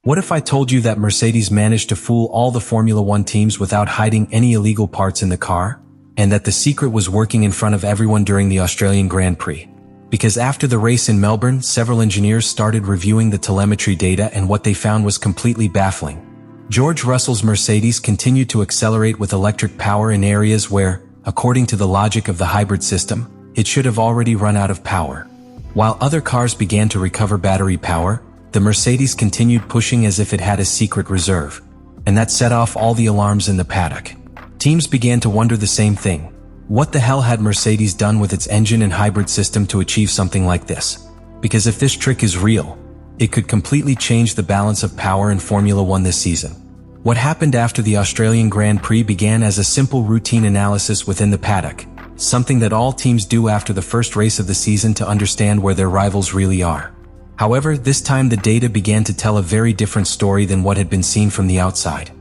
What if I told you that Mercedes managed to fool all the Formula One teams without hiding any illegal parts in the car? And that the secret was working in front of everyone during the Australian Grand Prix? Because after the race in Melbourne, several engineers started reviewing the telemetry data, and what they found was completely baffling. George Russell's Mercedes continued to accelerate with electric power in areas where, according to the logic of the hybrid system, it should have already run out of power. While other cars began to recover battery power, the Mercedes continued pushing as if it had a secret reserve. And that set off all the alarms in the paddock. Teams began to wonder the same thing. What the hell had Mercedes done with its engine and hybrid system to achieve something like this? Because if this trick is real, it could completely change the balance of power in Formula One this season. What happened after the Australian Grand Prix began as a simple routine analysis within the paddock, something that all teams do after the first race of the season to understand where their rivals really are. However, this time the data began to tell a very different story than what had been seen from the outside.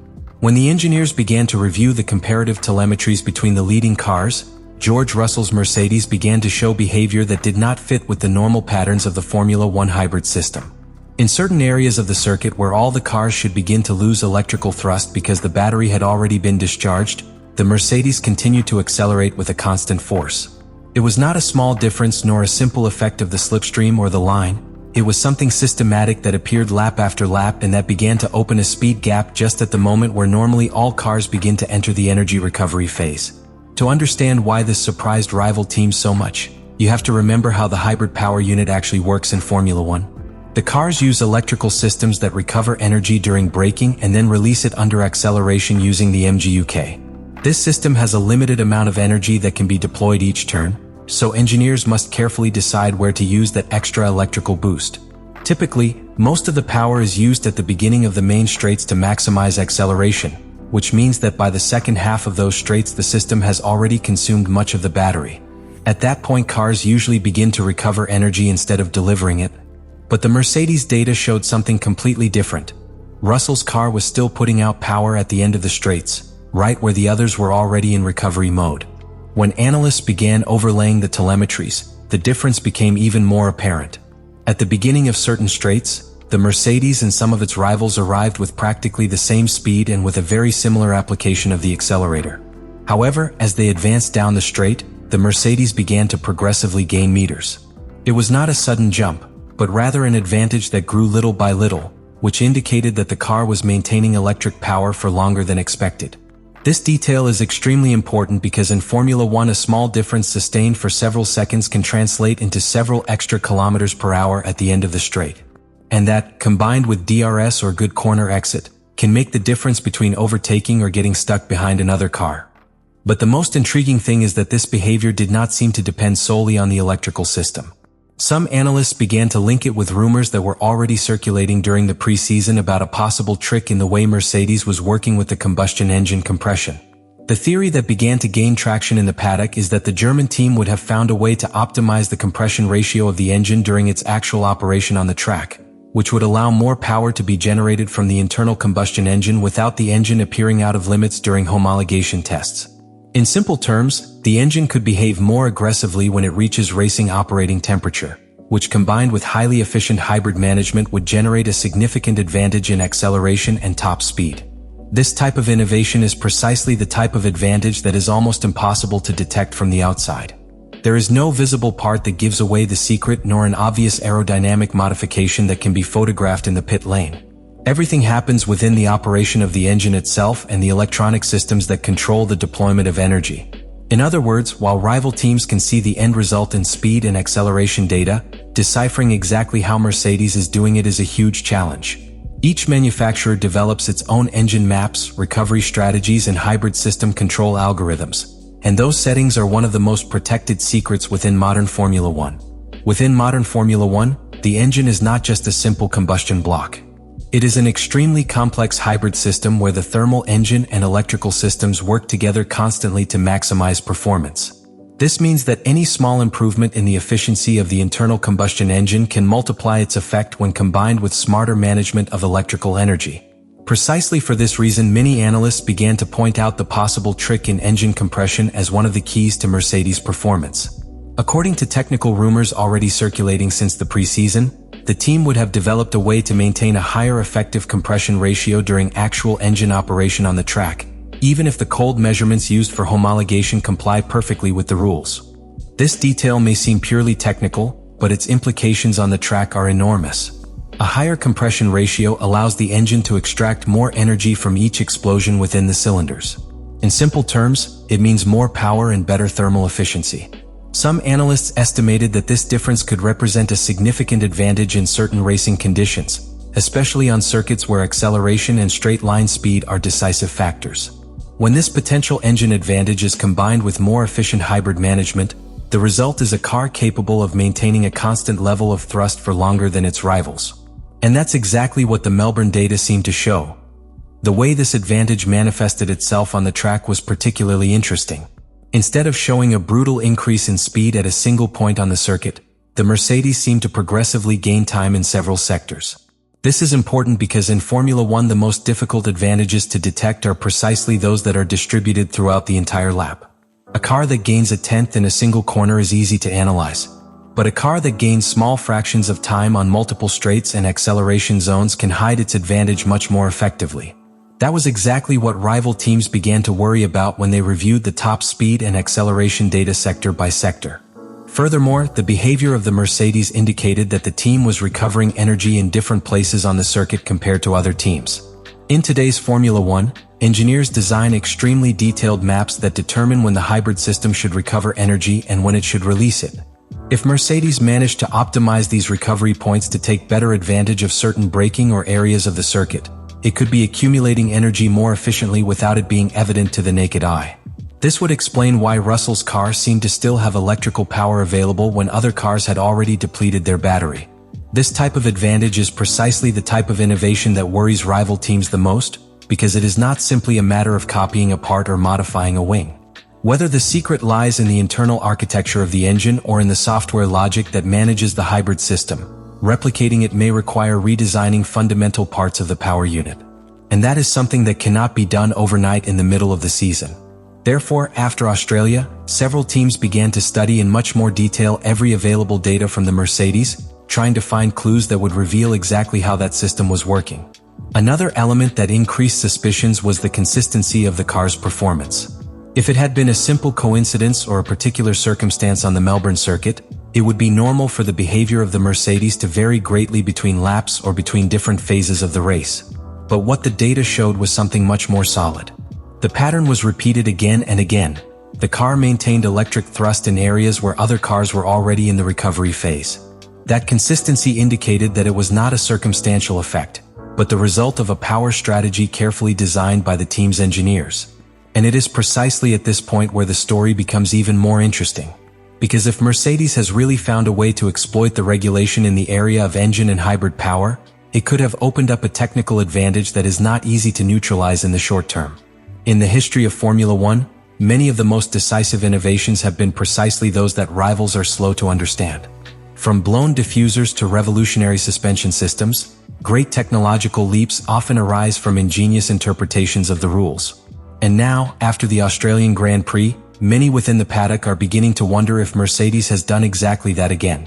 When the engineers began to review the comparative telemetries between the leading cars, George Russell's Mercedes began to show behavior that did not fit with the normal patterns of the Formula One hybrid system. In certain areas of the circuit where all the cars should begin to lose electrical thrust because the battery had already been discharged, the Mercedes continued to accelerate with a constant force. It was not a small difference nor a simple effect of the slipstream or the line. It was something systematic that appeared lap after lap and that began to open a speed gap just at the moment where normally all cars begin to enter the energy recovery phase. To understand why this surprised rival teams so much, you have to remember how the hybrid power unit actually works in Formula One. The cars use electrical systems that recover energy during braking and then release it under acceleration using the MGUK. This system has a limited amount of energy that can be deployed each turn, so engineers must carefully decide where to use that extra electrical boost. Typically, most of the power is used at the beginning of the main straights to maximize acceleration, which means that by the second half of those straights the system has already consumed much of the battery. At that point cars usually begin to recover energy instead of delivering it. But the Mercedes data showed something completely different. Russell's car was still putting out power at the end of the straights, right where the others were already in recovery mode. When analysts began overlaying the telemetries, the difference became even more apparent. At the beginning of certain straights, the Mercedes and some of its rivals arrived with practically the same speed and with a very similar application of the accelerator. However, as they advanced down the straight, the Mercedes began to progressively gain meters. It was not a sudden jump, but rather an advantage that grew little by little, which indicated that the car was maintaining electric power for longer than expected. This detail is extremely important because in Formula One a small difference sustained for several seconds can translate into several extra kilometers per hour at the end of the straight. And that, combined with DRS or good corner exit, can make the difference between overtaking or getting stuck behind another car. But the most intriguing thing is that this behavior did not seem to depend solely on the electrical system. Some analysts began to link it with rumors that were already circulating during the preseason about a possible trick in the way Mercedes was working with the combustion engine compression. The theory that began to gain traction in the paddock is that the German team would have found a way to optimize the compression ratio of the engine during its actual operation on the track, which would allow more power to be generated from the internal combustion engine without the engine appearing out of limits during homologation tests. In simple terms, the engine could behave more aggressively when it reaches racing operating temperature, which combined with highly efficient hybrid management would generate a significant advantage in acceleration and top speed. This type of innovation is precisely the type of advantage that is almost impossible to detect from the outside. There is no visible part that gives away the secret nor an obvious aerodynamic modification that can be photographed in the pit lane. Everything happens within the operation of the engine itself and the electronic systems that control the deployment of energy. In other words, while rival teams can see the end result in speed and acceleration data, deciphering exactly how Mercedes is doing it is a huge challenge. Each manufacturer develops its own engine maps, recovery strategies, and hybrid system control algorithms, and those settings are one of the most protected secrets within modern Formula One. Within modern Formula One, the engine is not just a simple combustion block. It is an extremely complex hybrid system where the thermal engine and electrical systems work together constantly to maximize performance. This means that any small improvement in the efficiency of the internal combustion engine can multiply its effect when combined with smarter management of electrical energy. Precisely for this reason, many analysts began to point out the possible trick in engine compression as one of the keys to Mercedes' performance. According to technical rumors already circulating since the preseason, the team would have developed a way to maintain a higher effective compression ratio during actual engine operation on the track, even if the cold measurements used for homologation comply perfectly with the rules. This detail may seem purely technical, but its implications on the track are enormous. A higher compression ratio allows the engine to extract more energy from each explosion within the cylinders. In simple terms, it means more power and better thermal efficiency. Some analysts estimated that this difference could represent a significant advantage in certain racing conditions, especially on circuits where acceleration and straight-line speed are decisive factors. When this potential engine advantage is combined with more efficient hybrid management, the result is a car capable of maintaining a constant level of thrust for longer than its rivals. And that's exactly what the Melbourne data seemed to show. The way this advantage manifested itself on the track was particularly interesting. Instead of showing a brutal increase in speed at a single point on the circuit, the Mercedes seemed to progressively gain time in several sectors. This is important because in Formula One the most difficult advantages to detect are precisely those that are distributed throughout the entire lap. A car that gains a tenth in a single corner is easy to analyze, but a car that gains small fractions of time on multiple straights and acceleration zones can hide its advantage much more effectively. That was exactly what rival teams began to worry about when they reviewed the top speed and acceleration data sector by sector. Furthermore, the behavior of the Mercedes indicated that the team was recovering energy in different places on the circuit compared to other teams. In today's Formula One, engineers design extremely detailed maps that determine when the hybrid system should recover energy and when it should release it. If Mercedes managed to optimize these recovery points to take better advantage of certain braking or areas of the circuit, it could be accumulating energy more efficiently without it being evident to the naked eye. This would explain why Russell's car seemed to still have electrical power available when other cars had already depleted their battery. This type of advantage is precisely the type of innovation that worries rival teams the most, because it is not simply a matter of copying a part or modifying a wing. Whether the secret lies in the internal architecture of the engine or in the software logic that manages the hybrid system, replicating it may require redesigning fundamental parts of the power unit. And that is something that cannot be done overnight in the middle of the season. Therefore, after Australia, several teams began to study in much more detail every available data from the Mercedes, trying to find clues that would reveal exactly how that system was working. Another element that increased suspicions was the consistency of the car's performance. If it had been a simple coincidence or a particular circumstance on the Melbourne circuit, it would be normal for the behavior of the Mercedes to vary greatly between laps or between different phases of the race. But what the data showed was something much more solid. The pattern was repeated again and again. The car maintained electric thrust in areas where other cars were already in the recovery phase. That consistency indicated that it was not a circumstantial effect, but the result of a power strategy carefully designed by the team's engineers. And it is precisely at this point where the story becomes even more interesting. Because if Mercedes has really found a way to exploit the regulation in the area of engine and hybrid power, it could have opened up a technical advantage that is not easy to neutralize in the short term. In the history of Formula One, many of the most decisive innovations have been precisely those that rivals are slow to understand. From blown diffusers to revolutionary suspension systems, great technological leaps often arise from ingenious interpretations of the rules. And now, after the Australian Grand Prix, many within the paddock are beginning to wonder if Mercedes has done exactly that again.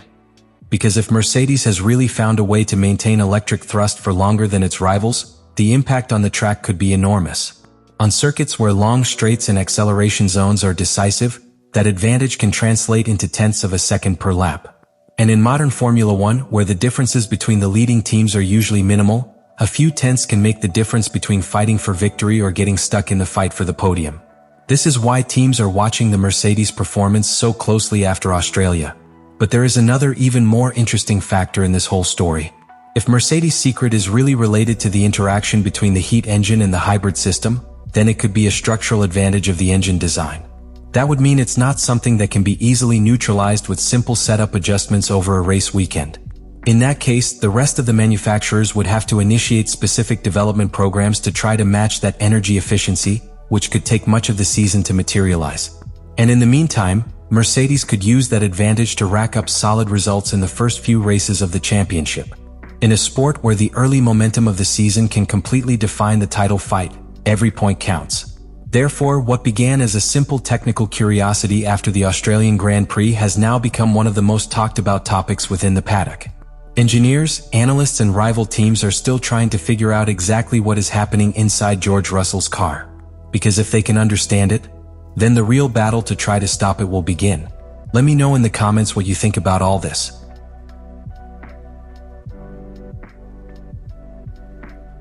Because if Mercedes has really found a way to maintain electric thrust for longer than its rivals, the impact on the track could be enormous. On circuits where long straights and acceleration zones are decisive, that advantage can translate into tenths of a second per lap. And in modern Formula One, where the differences between the leading teams are usually minimal, a few tenths can make the difference between fighting for victory or getting stuck in the fight for the podium. This is why teams are watching the Mercedes performance so closely after Australia. But there is another even more interesting factor in this whole story. If Mercedes' secret is really related to the interaction between the heat engine and the hybrid system, then it could be a structural advantage of the engine design. That would mean it's not something that can be easily neutralized with simple setup adjustments over a race weekend. In that case, the rest of the manufacturers would have to initiate specific development programs to try to match that energy efficiency, which could take much of the season to materialize. And in the meantime, Mercedes could use that advantage to rack up solid results in the first few races of the championship. In a sport where the early momentum of the season can completely define the title fight, every point counts. Therefore, what began as a simple technical curiosity after the Australian Grand Prix has now become one of the most talked about topics within the paddock. Engineers, analysts, and rival teams are still trying to figure out exactly what is happening inside George Russell's car. Because if they can understand it, then the real battle to try to stop it will begin. Let me know in the comments what you think about all this.